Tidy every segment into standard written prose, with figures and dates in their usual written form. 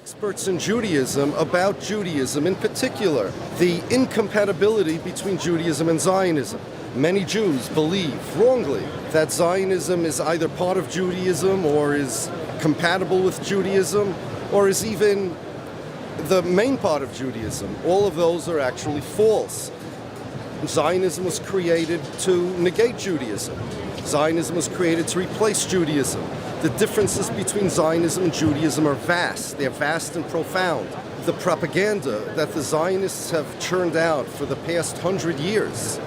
Experts in Judaism about Judaism, in particular, the incompatibility between Judaism and Zionism. Many Jews believe, wrongly, that Zionism is either part of Judaism or is compatible with Judaism or is even the main part of Judaism. All of those are actually false. Zionism was created to negate Judaism. Zionism was created to replace Judaism. The differences between Zionism and Judaism are vast. They're vast and profound. The propaganda that the Zionists have churned out for the past 100 years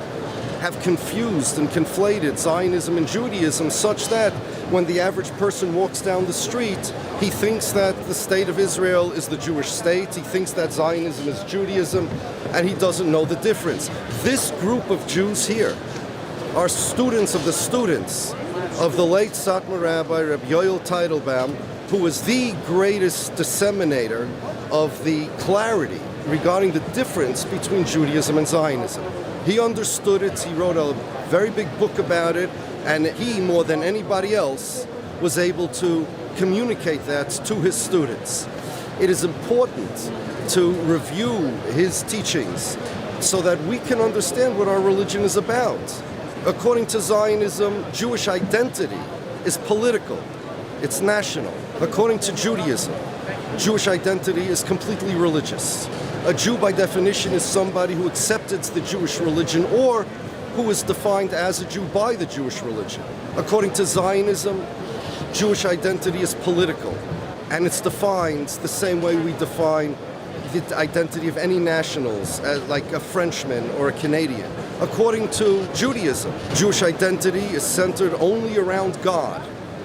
have confused and conflated Zionism and Judaism such that when the average person walks down the street, he thinks that the state of Israel is the Jewish state, he thinks that Zionism is Judaism, and he doesn't know the difference. This group of Jews here are students of the students of the late Satmar Rabbi Reb Yoel Teitelbaum, who was the greatest disseminator of the clarity regarding the difference between Judaism and Zionism. He understood it, he wrote a very big book about it, and he, more than anybody else, was able to communicate that to his students. It is important to review his teachings so that we can understand what our religion is about. According to Zionism, Jewish identity is political, it's national. According to Judaism, Jewish identity is completely religious. A Jew, by definition, is somebody who accepted the Jewish religion or who is defined as a Jew by the Jewish religion. According to Zionism, Jewish identity is political, and it's defined the same way we define the identity of any nationals, like a Frenchman or a Canadian. According to Judaism, Jewish identity is centered only around God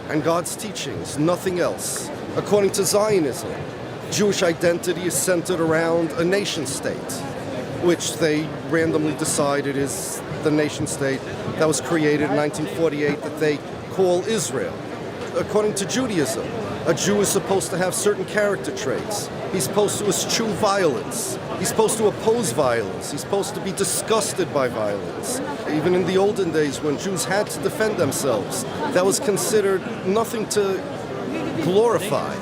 and God's teachings, nothing else. According to Zionism, Jewish identity is centered around a nation state, which they randomly decided is the nation state that was created in 1948 that they call Israel. According to Judaism, a Jew is supposed to have certain character traits. He's supposed to eschew violence. He's supposed to oppose violence. He's supposed to be disgusted by violence. Even in the olden days when Jews had to defend themselves, that was considered nothing to glorify.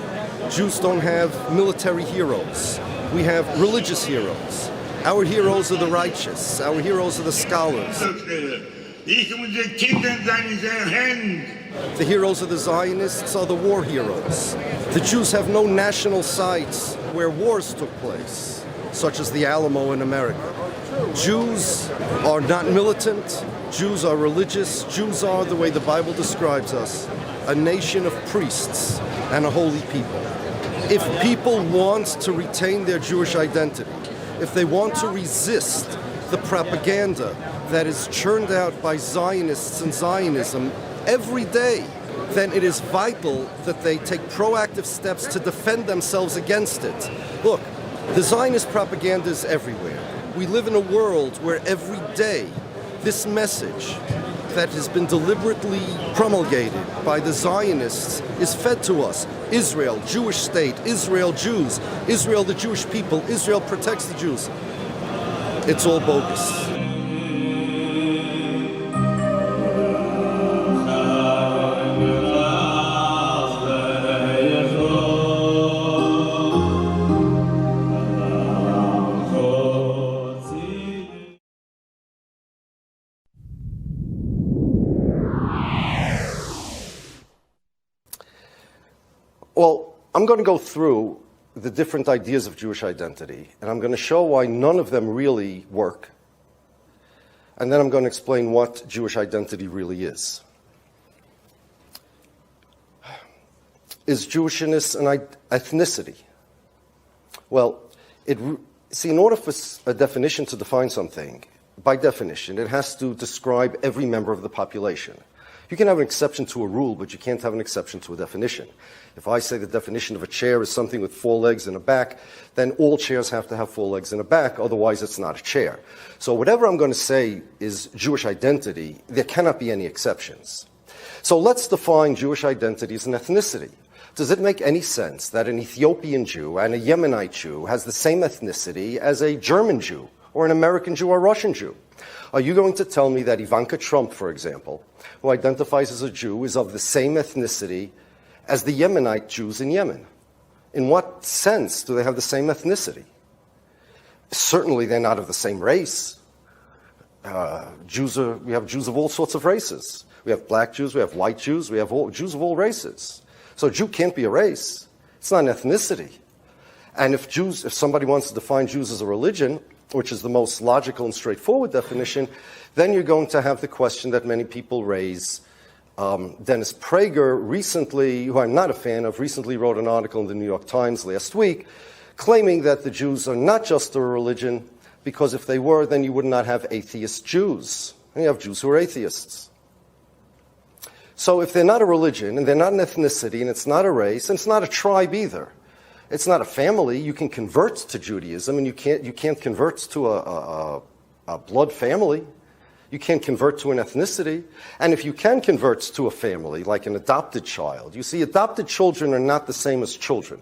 Jews don't have military heroes. We have religious heroes. Our heroes are the righteous. Our heroes are the scholars. The heroes of the Zionists are the war heroes. The Jews have no national sites where wars took place, such as the Alamo in America. Jews are not militant. Jews are religious. Jews are, the way the Bible describes us, a nation of priests and a holy people. If people want to retain their Jewish identity, if they want to resist the propaganda that is churned out by Zionists and Zionism every day, then it is vital that they take proactive steps to defend themselves against it. Look, the Zionist propaganda is everywhere. We live in a world where every day this message that has been deliberately promulgated by the Zionists is fed to us. Israel, Jewish state, Israel, Jews, Israel, the Jewish people, Israel protects the Jews. It's all bogus. Well, I'm going to go through the different ideas of Jewish identity, and I'm going to show why none of them really work. And then I'm going to explain what Jewish identity really is. Is Jewishness an ethnicity? Well, in order for a definition to define something, by definition, it has to describe every member of the population. You can have an exception to a rule, but you can't have an exception to a definition. If I say the definition of a chair is something with 4 legs and a back, then all chairs have to have 4 legs and a back, otherwise it's not a chair. So whatever I'm going to say is Jewish identity, there cannot be any exceptions. So let's define Jewish identity as an ethnicity. Does it make any sense that an Ethiopian Jew and a Yemenite Jew has the same ethnicity as a German Jew or an American Jew or Russian Jew? Are you going to tell me that Ivanka Trump, for example, who identifies as a Jew, is of the same ethnicity as the Yemenite Jews in Yemen? In what sense do they have the same ethnicity? Certainly they're not of the same race. We have Jews of all sorts of races. We have black Jews, we have white Jews, we have Jews of all races. So a Jew can't be a race. It's not an ethnicity. And if somebody wants to define Jews as a religion, which is the most logical and straightforward definition, then you're going to have the question that many people raise. Dennis Prager recently, who I'm not a fan of, recently wrote an article in the New York Times last week claiming that the Jews are not just a religion, because if they were, then you would not have atheist Jews. And you have Jews who are atheists. So if they're not a religion, and they're not an ethnicity, and it's not a race, and it's not a tribe either, it's not a family, you can convert to Judaism, and you can't convert to a blood family. You can't convert to an ethnicity. And if you can convert to a family, like an adopted child, you see, adopted children are not the same as children.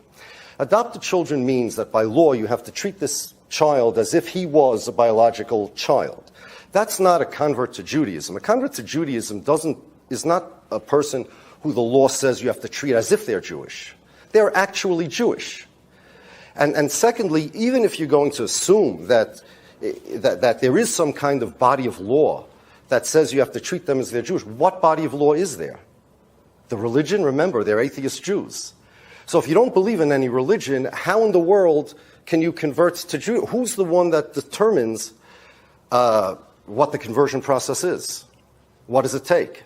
Adopted children means that by law you have to treat this child as if he was a biological child. That's not a convert to Judaism. A convert to Judaism is not a person who the law says you have to treat as if they're Jewish. They're actually Jewish. And secondly, even if you're going to assume that there is some kind of body of law that says you have to treat them as they're Jewish, what body of law is there? The religion? Remember, they're atheist Jews. So if you don't believe in any religion, how in the world can you convert to Judaism? Who's the one that determines what the conversion process is? What does it take?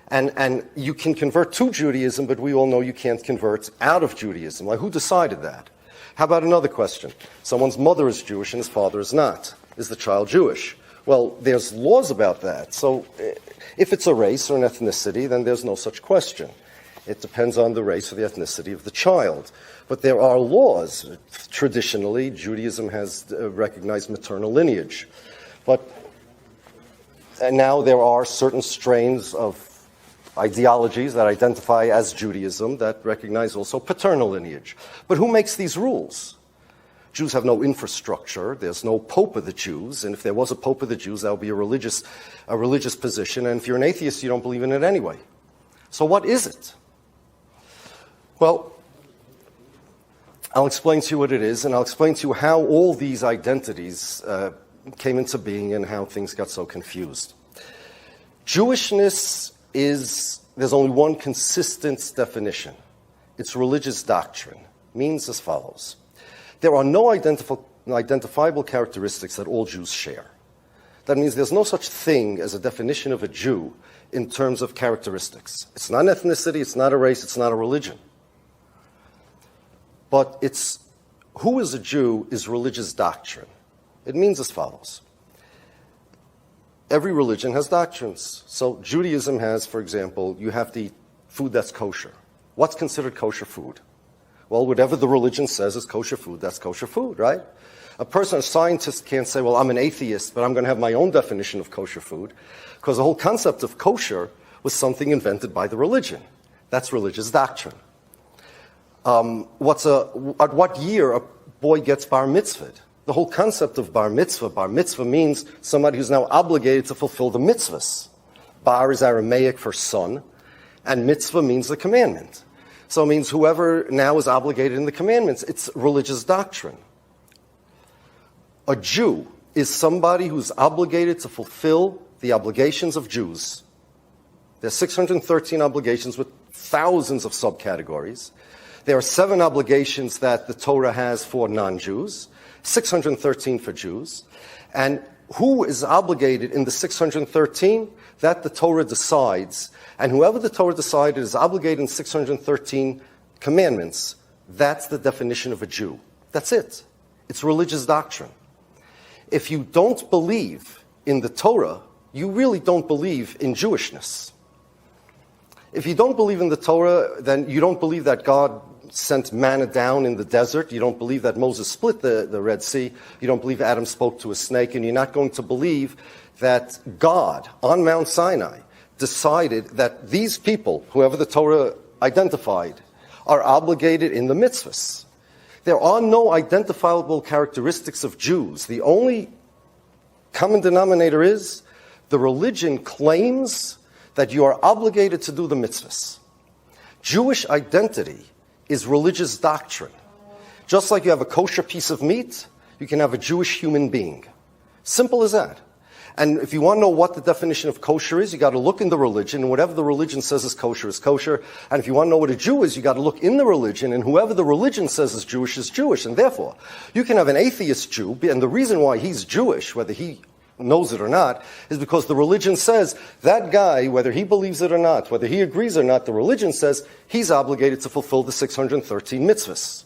And you can convert to Judaism, but we all know you can't convert out of Judaism. Like, who decided that? How about another question? Someone's mother is Jewish and his father is not. Is the child Jewish? Well, there's laws about that. So if it's a race or an ethnicity, then there's no such question. It depends on the race or the ethnicity of the child. But there are laws. Traditionally, Judaism has recognized maternal lineage. And now there are certain strains of ideologies that identify as Judaism that recognize also paternal lineage. But who makes these rules? Jews have no infrastructure. There's no Pope of the Jews. And if there was a Pope of the Jews, that would be a religious position. And if you're an atheist, you don't believe in it anyway. So what is it? Well, I'll explain to you what it is, and I'll explain to you how all these identities came into being and how things got so confused. Jewishness there's only one consistent definition. It's religious doctrine. Means as follows. There are no identifiable characteristics that all Jews share. That means there's no such thing as a definition of a Jew in terms of characteristics. It's not an ethnicity, it's not a race, it's not a religion. But who is a Jew is religious doctrine. It means as follows. Every religion has doctrines. So Judaism has, for example, you have to eat food that's kosher. What's considered kosher food? Well, whatever the religion says is kosher food, that's kosher food, right? A scientist can't say, well, I'm an atheist, but I'm going to have my own definition of kosher food, because the whole concept of kosher was something invented by the religion. That's religious doctrine. At what year a boy gets bar mitzvahed? The whole concept of bar mitzvah means somebody who's now obligated to fulfill the mitzvahs. Bar is Aramaic for son, and mitzvah means the commandment. So it means whoever now is obligated in the commandments. It's religious doctrine. A Jew is somebody who's obligated to fulfill the obligations of Jews. There's 613 obligations with thousands of subcategories. There are 7 obligations that the Torah has for non-Jews, 613 for Jews. And who is obligated in the 613? That the Torah decides. And whoever the Torah decided is obligated in 613 commandments, that's the definition of a Jew. That's it. It's religious doctrine. If you don't believe in the Torah, you really don't believe in Jewishness. If you don't believe in the Torah, then you don't believe that God sent manna down in the desert. You don't believe that Moses split the Red Sea. You don't believe Adam spoke to a snake. And you're not going to believe that God, on Mount Sinai, decided that these people, whoever the Torah identified, are obligated in the mitzvahs. There are no identifiable characteristics of Jews. The only common denominator is the religion claims that you are obligated to do the mitzvahs. Jewish identity is religious doctrine. Just like you have a kosher piece of meat, you can have a Jewish human being. Simple as that. And if you want to know what the definition of kosher is, you got to look in the religion, and whatever the religion says is kosher is kosher. And if you want to know what a Jew is, you got to look in the religion, and whoever the religion says is Jewish is Jewish. And therefore, you can have an atheist Jew, and the reason why he's Jewish, whether he knows it or not, is because the religion says that guy, whether he believes it or not, whether he agrees or not, the religion says he's obligated to fulfill the 613 mitzvahs.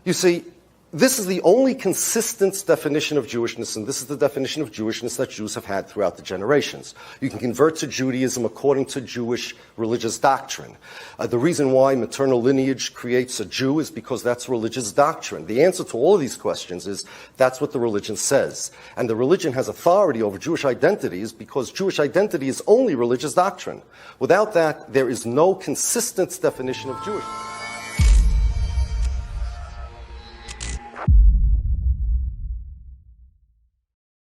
You see, this is the only consistent definition of Jewishness, and this is the definition of Jewishness that Jews have had throughout the generations. You can convert to Judaism according to Jewish religious doctrine. The reason why maternal lineage creates a Jew is because that's religious doctrine. The answer to all of these questions is that's what the religion says. And the religion has authority over Jewish identities because Jewish identity is only religious doctrine. Without that, there is no consistent definition of Jewishness.